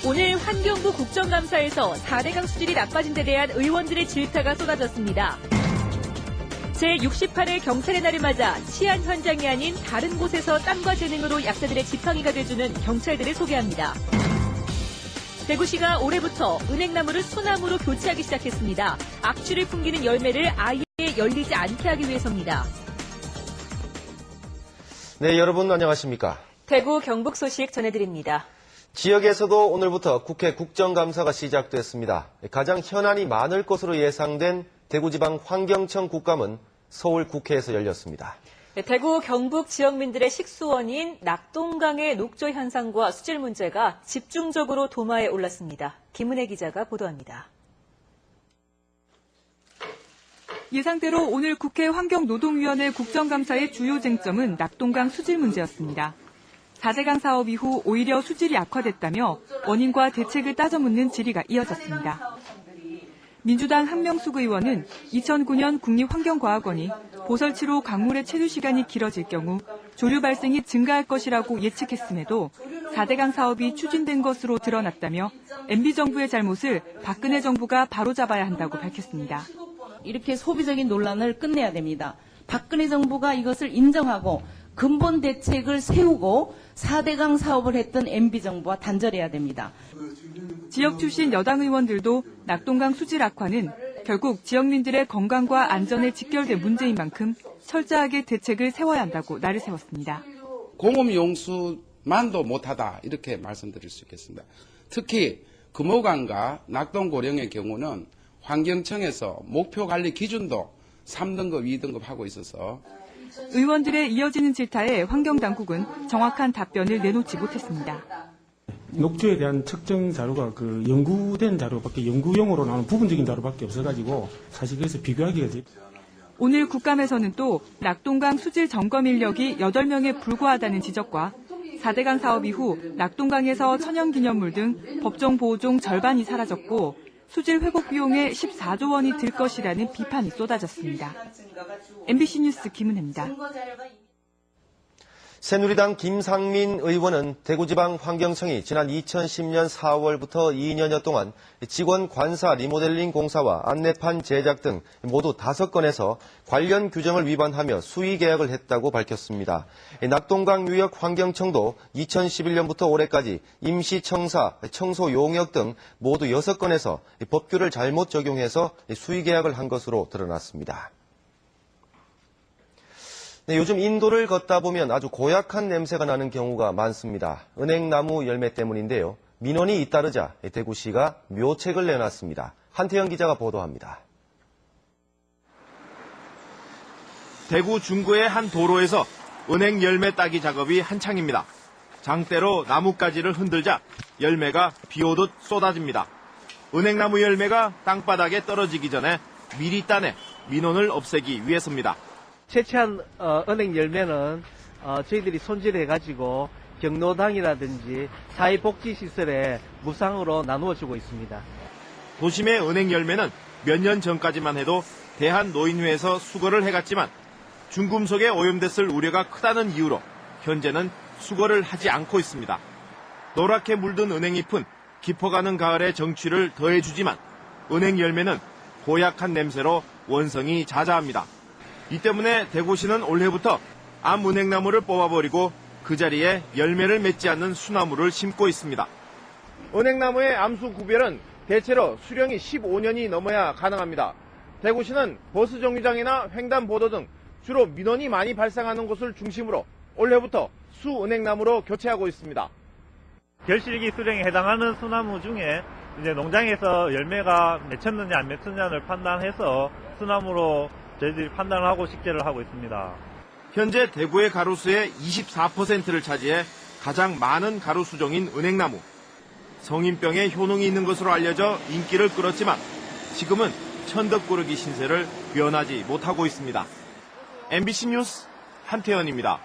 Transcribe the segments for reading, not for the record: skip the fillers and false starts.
오늘 환경부 국정감사에서 4대강 수질이 나빠진 데 대한 의원들의 질타가 쏟아졌습니다. 제68회 경찰의 날을 맞아 치안 현장이 아닌 다른 곳에서 땀과 재능으로 약사들의 지팡이가 돼주는 경찰들을 소개합니다. 대구시가 올해부터 은행나무를 소나무로 교체하기 시작했습니다. 악취를 풍기는 열매를 아예 열리지 않게 하기 위해서입니다. 네, 여러분 안녕하십니까? 대구 경북 소식 전해드립니다. 지역에서도 오늘부터 국회 국정감사가 시작됐습니다. 가장 현안이 많을 것으로 예상된 대구지방 환경청 국감은 서울 국회에서 열렸습니다. 대구 경북 지역민들의 식수원인 낙동강의 녹조 현상과 수질 문제가 집중적으로 도마에 올랐습니다. 김은혜 기자가 보도합니다. 예상대로 오늘 국회 환경노동위원회 국정감사의 주요 쟁점은 낙동강 수질 문제였습니다. 4대강 사업 이후 오히려 수질이 악화됐다며 원인과 대책을 따져 묻는 질의가 이어졌습니다. 민주당 한명숙 의원은 2009년 국립환경과학원이 보설치로 강물의 체류 시간이 길어질 경우 조류 발생이 증가할 것이라고 예측했음에도 4대강 사업이 추진된 것으로 드러났다며 MB정부의 잘못을 박근혜 정부가 바로잡아야 한다고 밝혔습니다. 이렇게 소비적인 논란을 끝내야 됩니다. 박근혜 정부가 이것을 인정하고 근본 대책을 세우고 4대강 사업을 했던 MB정부와 단절해야 됩니다. 지역 출신 여당 의원들도 낙동강 수질 악화는 결국 지역민들의 건강과 안전에 직결된 문제인 만큼 철저하게 대책을 세워야 한다고 날을 세웠습니다. 공업용수만도 못하다 이렇게 말씀드릴 수 있겠습니다. 특히 금호강과 낙동고령의 경우는 환경청에서 목표 관리 기준도 3등급, 2등급 하고 있어서 의원들의 이어지는 질타에 환경당국은 정확한 답변을 내놓지 못했습니다. 녹조에 대한 측정 자료가 연구된 자료밖에, 연구용으로 나오는 부분적인 자료밖에 없어가지고 사실 그래서 비교하기가 오늘 국감에서는 또 낙동강 수질 점검 인력이 8명에 불과하다는 지적과 4대강 사업 이후 낙동강에서 천연기념물 등 법정 보호종 절반이 사라졌고 수질 회복 비용에 14조 원이 들 것이라는 비판이 쏟아졌습니다. MBC 뉴스 김은혜입니다. 새누리당 김상민 의원은 대구지방환경청이 지난 2010년 4월부터 2년여 동안 직원 관사 리모델링 공사와 안내판 제작 등 모두 5건에서 관련 규정을 위반하며 수의 계약을 했다고 밝혔습니다. 낙동강 유역 환경청도 2011년부터 올해까지 임시청사, 청소 용역 등 모두 6건에서 법규를 잘못 적용해서 수의 계약을 한 것으로 드러났습니다. 네, 요즘 인도를 걷다 보면 아주 고약한 냄새가 나는 경우가 많습니다. 은행나무 열매 때문인데요. 민원이 잇따르자 대구시가 묘책을 내놨습니다. 한태영 기자가 보도합니다. 대구 중구의 한 도로에서 은행 열매 따기 작업이 한창입니다. 장대로 나뭇가지를 흔들자 열매가 비오듯 쏟아집니다. 은행나무 열매가 땅바닥에 떨어지기 전에 미리 따내 민원을 없애기 위해서입니다. 채취한 은행 열매는 저희들이 손질해가지고 경로당이라든지 사회복지시설에 무상으로 나누어주고 있습니다. 도심의 은행 열매는 몇 년 전까지만 해도 대한노인회에서 수거를 해갔지만 중금속에 오염됐을 우려가 크다는 이유로 현재는 수거를 하지 않고 있습니다. 노랗게 물든 은행잎은 깊어가는 가을의 정취를 더해주지만 은행 열매는 고약한 냄새로 원성이 자자합니다. 이 때문에 대구시는 올해부터 암은행나무를 뽑아버리고 그 자리에 열매를 맺지 않는 수나무를 심고 있습니다. 은행나무의 암수 구별은 대체로 수령이 15년이 넘어야 가능합니다. 대구시는 버스 정류장이나 횡단보도 등 주로 민원이 많이 발생하는 곳을 중심으로 올해부터 수은행나무로 교체하고 있습니다. 결실기 수령에 해당하는 수나무 중에 이제 농장에서 열매가 맺혔느냐 안 맺혔느냐를 판단해서 수나무로 저희들이 판단을 하고 식재를 하고 있습니다. 현재 대구의 가로수의 24%를 차지해 가장 많은 가로수종인 은행나무. 성인병에 효능이 있는 것으로 알려져 인기를 끌었지만 지금은 천덕꾸러기 신세를 변하지 못하고 있습니다. MBC 뉴스 한태현입니다.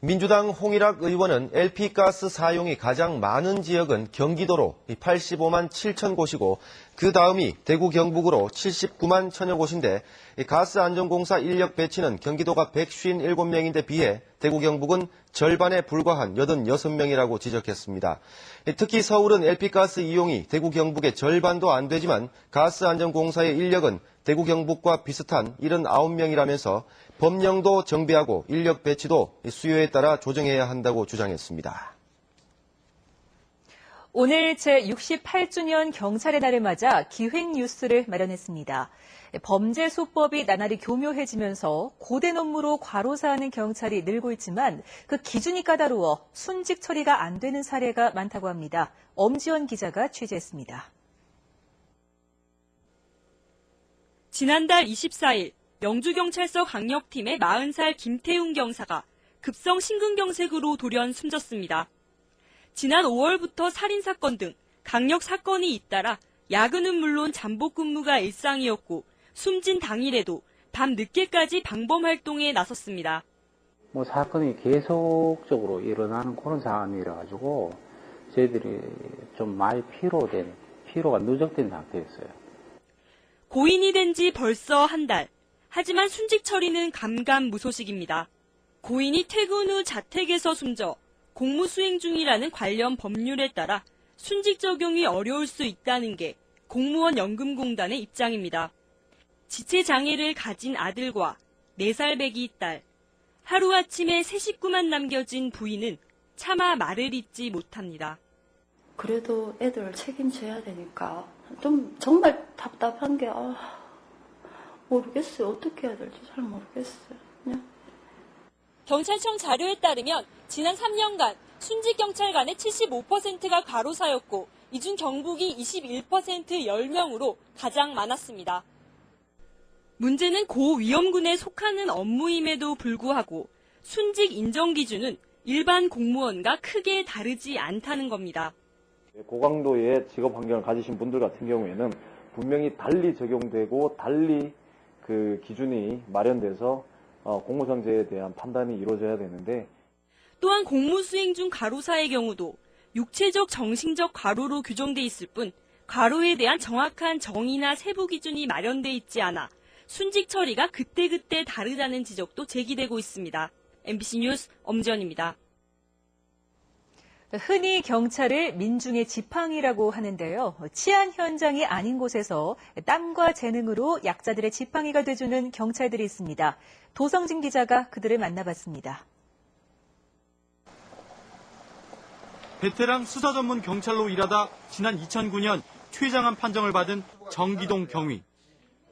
민주당 홍일학 의원은 LP가스 사용이 가장 많은 지역은 경기도로 85만 7천 곳이고 그 다음이 대구 경북으로 79만 천여 곳인데 가스안전공사 인력 배치는 경기도가 157명인데 비해 대구 경북은 절반에 불과한 86명이라고 지적했습니다. 특히 서울은 LP가스 이용이 대구 경북의 절반도 안 되지만 가스안전공사의 인력은 대구 경북과 비슷한 79명이라면서 법령도 정비하고 인력 배치도 수요에 따라 조정해야 한다고 주장했습니다. 오늘 제68주년 경찰의 날을 맞아 기획뉴스를 마련했습니다. 범죄 수법이 나날이 교묘해지면서 고된 업무로 과로사하는 경찰이 늘고 있지만 그 기준이 까다로워 순직 처리가 안 되는 사례가 많다고 합니다. 엄지원 기자가 취재했습니다. 지난달 24일 영주경찰서 강력팀의 40살 김태웅 경사가 급성 심근경색으로 돌연 숨졌습니다. 지난 5월부터 살인사건 등 강력 사건이 잇따라 야근은 물론 잠복 근무가 일상이었고 숨진 당일에도 밤 늦게까지 방범 활동에 나섰습니다. 사건이 계속적으로 일어나는 그런 상황이라 가지고 저희들이 좀 많이 피로가 누적된 상태였어요. 고인이 된 지 벌써 한 달. 하지만 순직 처리는 감감무소식입니다. 고인이 퇴근 후 자택에서 숨져 공무 수행 중이라는 관련 법률에 따라 순직 적용이 어려울 수 있다는 게 공무원 연금공단의 입장입니다. 지체장애를 가진 아들과 4살 배기 딸, 하루아침에 새 식구만 남겨진 부인은 차마 말을 잇지 못합니다. 그래도 애들 책임져야 되니까 좀 정말 답답한 게 모르겠어요. 어떻게 해야 될지 잘 모르겠어요. 그냥. 경찰청 자료에 따르면 지난 3년간 순직 경찰관의 75%가 과로사였고 이 중 경북이 21% 10명으로 가장 많았습니다. 문제는 고위험군에 속하는 업무임에도 불구하고 순직 인정 기준은 일반 공무원과 크게 다르지 않다는 겁니다. 고강도의 직업 환경을 가지신 분들 같은 경우에는 분명히 달리 적용되고 달리 그 기준이 마련돼서 공무상제에 대한 판단이 이루어져야 되는데 또한 공무 수행 중 과로사의 경우도 육체적, 정신적 과로로 규정돼 있을 뿐 과로에 대한 정확한 정의나 세부 기준이 마련돼 있지 않아 순직 처리가 그때그때 다르다는 지적도 제기되고 있습니다. MBC 뉴스 엄지연입니다. 흔히 경찰을 민중의 지팡이라고 하는데요. 치안 현장이 아닌 곳에서 땀과 재능으로 약자들의 지팡이가 돼주는 경찰들이 있습니다. 도성진 기자가 그들을 만나봤습니다. 베테랑 수사 전문 경찰로 일하다 지난 2009년 퇴장한 판정을 받은 정기동 경위.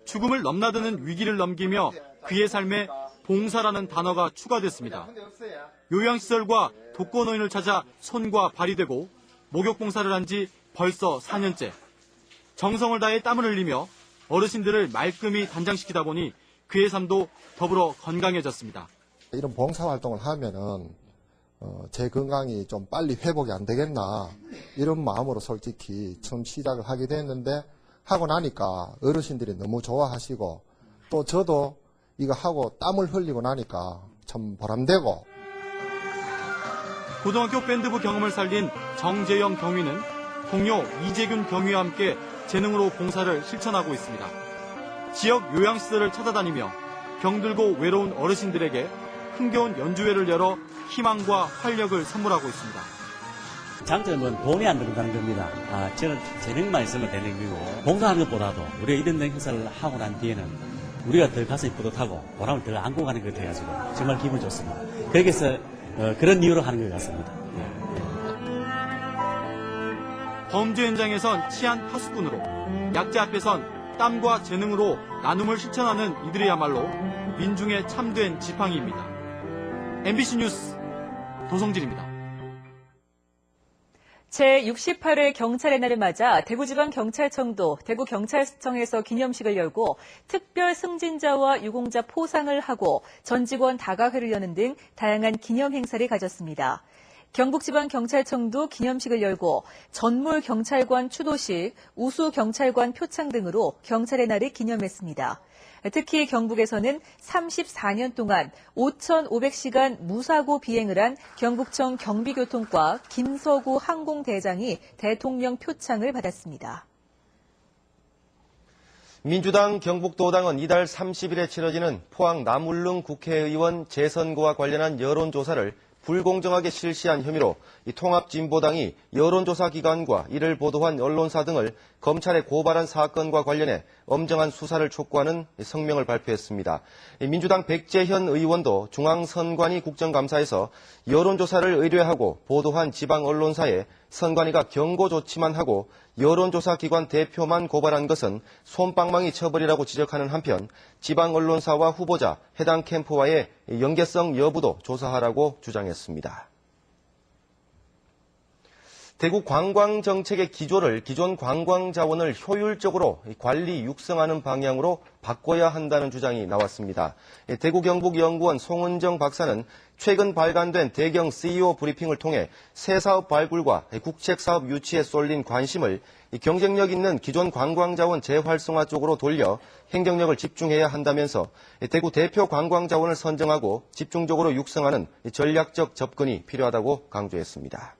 죽음을 넘나드는 위기를 넘기며 그의 삶에 봉사라는 단어가 추가됐습니다. 요양시설과 독거노인을 찾아 손과 발이 되고 목욕봉사를 한 지 벌써 4년째. 정성을 다해 땀을 흘리며 어르신들을 말끔히 단장시키다 보니 그의 삶도 더불어 건강해졌습니다. 이런 봉사활동을 하면은 제 건강이 좀 빨리 회복이 안 되겠나 이런 마음으로 솔직히 처음 시작을 하게 됐는데 하고 나니까 어르신들이 너무 좋아하시고 또 저도 이거 하고 땀을 흘리고 나니까 참 보람되고. 고등학교 밴드부 경험을 살린 정재영 경위는 동료 이재균 경위와 함께 재능으로 봉사를 실천하고 있습니다. 지역 요양시설을 찾아다니며 병들고 외로운 어르신들에게 흥겨운 연주회를 열어 희망과 활력을 선물하고 있습니다. 장점은 돈이 안 들어가는 겁니다. 저는 재능만 있으면 되는 거고 봉사하는 것보다도 우리가 이런 행사를 하고 난 뒤에는 우리가 더 가슴이 뿌듯하고 보람을 더 안고 가는 것 같아가지고 정말 기분 좋습니다. 그래서 그런 이유로 하는 것 같습니다. 범죄 현장에선 치안 파수꾼으로, 약자 앞에선 땀과 재능으로 나눔을 실천하는 이들이야말로 민중의 참된 지팡이입니다. MBC 뉴스 도성진입니다. 제68회 경찰의 날을 맞아 대구지방경찰청도 대구경찰청에서 기념식을 열고 특별 승진자와 유공자 포상을 하고 전 직원 다가회를 여는 등 다양한 기념 행사를 가졌습니다. 경북지방경찰청도 기념식을 열고 전몰경찰관 추도식, 우수경찰관 표창 등으로 경찰의 날을 기념했습니다. 특히 경북에서는 34년 동안 5,500시간 무사고 비행을 한 경북청 경비교통과 김서구 항공대장이 대통령 표창을 받았습니다. 민주당 경북도당은 이달 30일에 치러지는 포항 남울릉 국회의원 재선거와 관련한 여론조사를 불공정하게 실시한 혐의로 이 통합진보당이 여론조사기관과 이를 보도한 언론사 등을 검찰에 고발한 사건과 관련해 엄정한 수사를 촉구하는 성명을 발표했습니다. 민주당 백재현 의원도 중앙선관위 국정감사에서 여론조사를 의뢰하고 보도한 지방 언론사에 선관위가 경고 조치만 하고 여론조사기관 대표만 고발한 것은 솜방망이 처벌이라고 지적하는 한편 지방 언론사와 후보자, 해당 캠프와의 연계성 여부도 조사하라고 주장했습니다. 대구 관광정책의 기조를 기존 관광자원을 효율적으로 관리 육성하는 방향으로 바꿔야 한다는 주장이 나왔습니다. 대구 경북연구원 송은정 박사는 최근 발간된 대경 CEO 브리핑을 통해 새 사업 발굴과 국책사업 유치에 쏠린 관심을 경쟁력 있는 기존 관광자원 재활성화 쪽으로 돌려 행정력을 집중해야 한다면서 대구 대표 관광자원을 선정하고 집중적으로 육성하는 전략적 접근이 필요하다고 강조했습니다.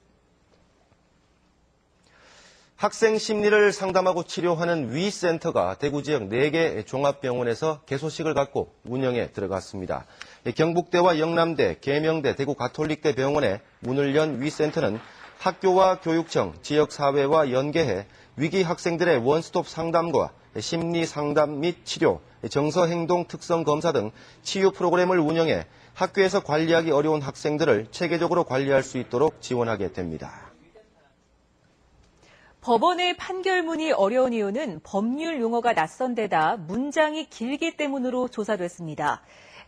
학생 심리를 상담하고 치료하는 위센터가 대구 지역 4개 종합병원에서 개소식을 갖고 운영에 들어갔습니다. 경북대와 영남대, 계명대, 대구 가톨릭대 병원에 문을 연 위센터는 학교와 교육청, 지역사회와 연계해 위기 학생들의 원스톱 상담과 심리 상담 및 치료, 정서행동 특성 검사 등 치유 프로그램을 운영해 학교에서 관리하기 어려운 학생들을 체계적으로 관리할 수 있도록 지원하게 됩니다. 법원의 판결문이 어려운 이유는 법률 용어가 낯선 데다 문장이 길기 때문으로 조사됐습니다.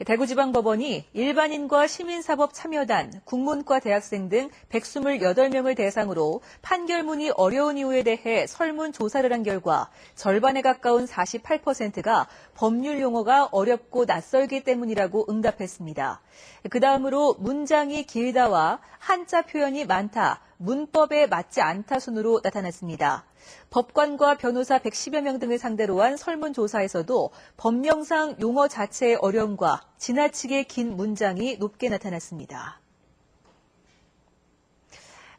대구지방법원이 일반인과 시민사법 참여단, 국문과 대학생 등 128명을 대상으로 판결문이 어려운 이유에 대해 설문조사를 한 결과 절반에 가까운 48%가 법률 용어가 어렵고 낯설기 때문이라고 응답했습니다. 그 다음으로 문장이 길다와 한자 표현이 많다, 문법에 맞지 않다 순으로 나타났습니다. 법관과 변호사 110여 명 등을 상대로 한 설문조사에서도 법령상 용어 자체의 어려움과 지나치게 긴 문장이 높게 나타났습니다.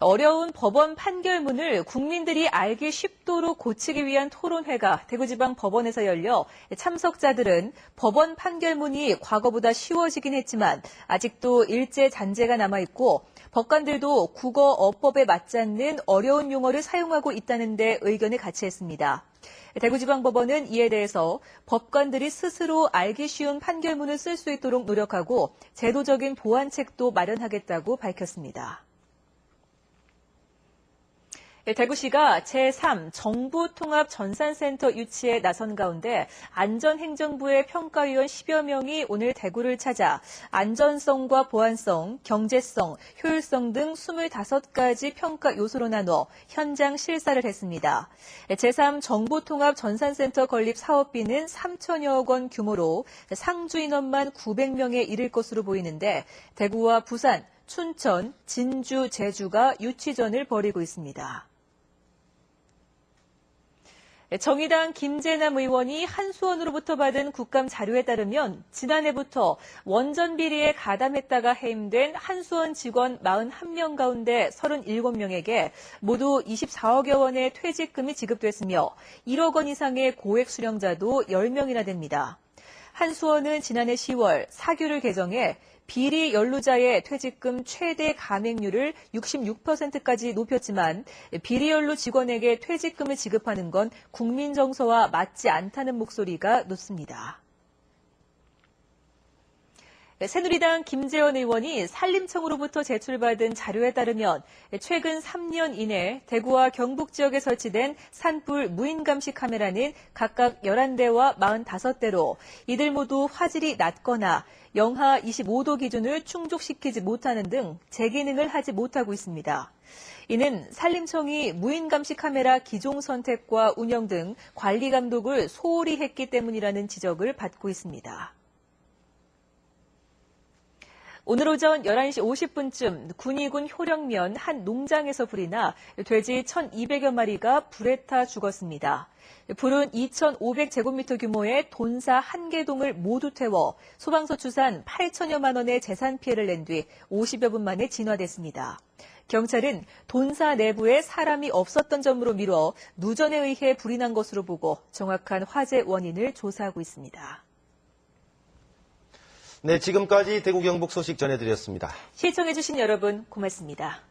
어려운 법원 판결문을 국민들이 알기 쉽도록 고치기 위한 토론회가 대구지방법원에서 열려 참석자들은 법원 판결문이 과거보다 쉬워지긴 했지만 아직도 일제 잔재가 남아있고 법관들도 국어 어법에 맞지 않는 어려운 용어를 사용하고 있다는 데 의견을 같이 했습니다. 대구지방법원은 이에 대해서 법관들이 스스로 알기 쉬운 판결문을 쓸 수 있도록 노력하고 제도적인 보완책도 마련하겠다고 밝혔습니다. 대구시가 제3 정부통합전산센터 유치에 나선 가운데 안전행정부의 평가위원 10여 명이 오늘 대구를 찾아 안전성과 보안성, 경제성, 효율성 등 25가지 평가 요소로 나눠 현장 실사를 했습니다. 제3 정부통합전산센터 건립 사업비는 3천여억 원 규모로 상주 인원만 900명에 이를 것으로 보이는데 대구와 부산, 춘천, 진주, 제주가 유치전을 벌이고 있습니다. 정의당 김재남 의원이 한수원으로부터 받은 국감 자료에 따르면 지난해부터 원전 비리에 가담했다가 해임된 한수원 직원 41명 가운데 37명에게 모두 24억여 원의 퇴직금이 지급됐으며 1억 원 이상의 고액 수령자도 10명이나 됩니다. 한수원은 지난해 10월 사규를 개정해 비리 연루자의 퇴직금 최대 감액률을 66%까지 높였지만 비리 연루 직원에게 퇴직금을 지급하는 건 국민 정서와 맞지 않다는 목소리가 높습니다. 새누리당 김재원 의원이 산림청으로부터 제출받은 자료에 따르면 최근 3년 이내 대구와 경북 지역에 설치된 산불 무인감시 카메라는 각각 11대와 45대로 이들 모두 화질이 낮거나 영하 25도 기준을 충족시키지 못하는 등 재기능을 하지 못하고 있습니다. 이는 산림청이 무인감시 카메라 기종 선택과 운영 등 관리 감독을 소홀히 했기 때문이라는 지적을 받고 있습니다. 오늘 오전 11시 50분쯤 군위군 효령면 한 농장에서 불이 나 돼지 1,200여 마리가 불에 타 죽었습니다. 불은 2,500제곱미터 규모의 돈사 1개동을 모두 태워 소방서 추산 8천여만 원의 재산 피해를 낸 뒤 50여 분 만에 진화됐습니다. 경찰은 돈사 내부에 사람이 없었던 점으로 미뤄 누전에 의해 불이 난 것으로 보고 정확한 화재 원인을 조사하고 있습니다. 네, 지금까지 대구 경북 소식 전해드렸습니다. 시청해주신 여러분 고맙습니다.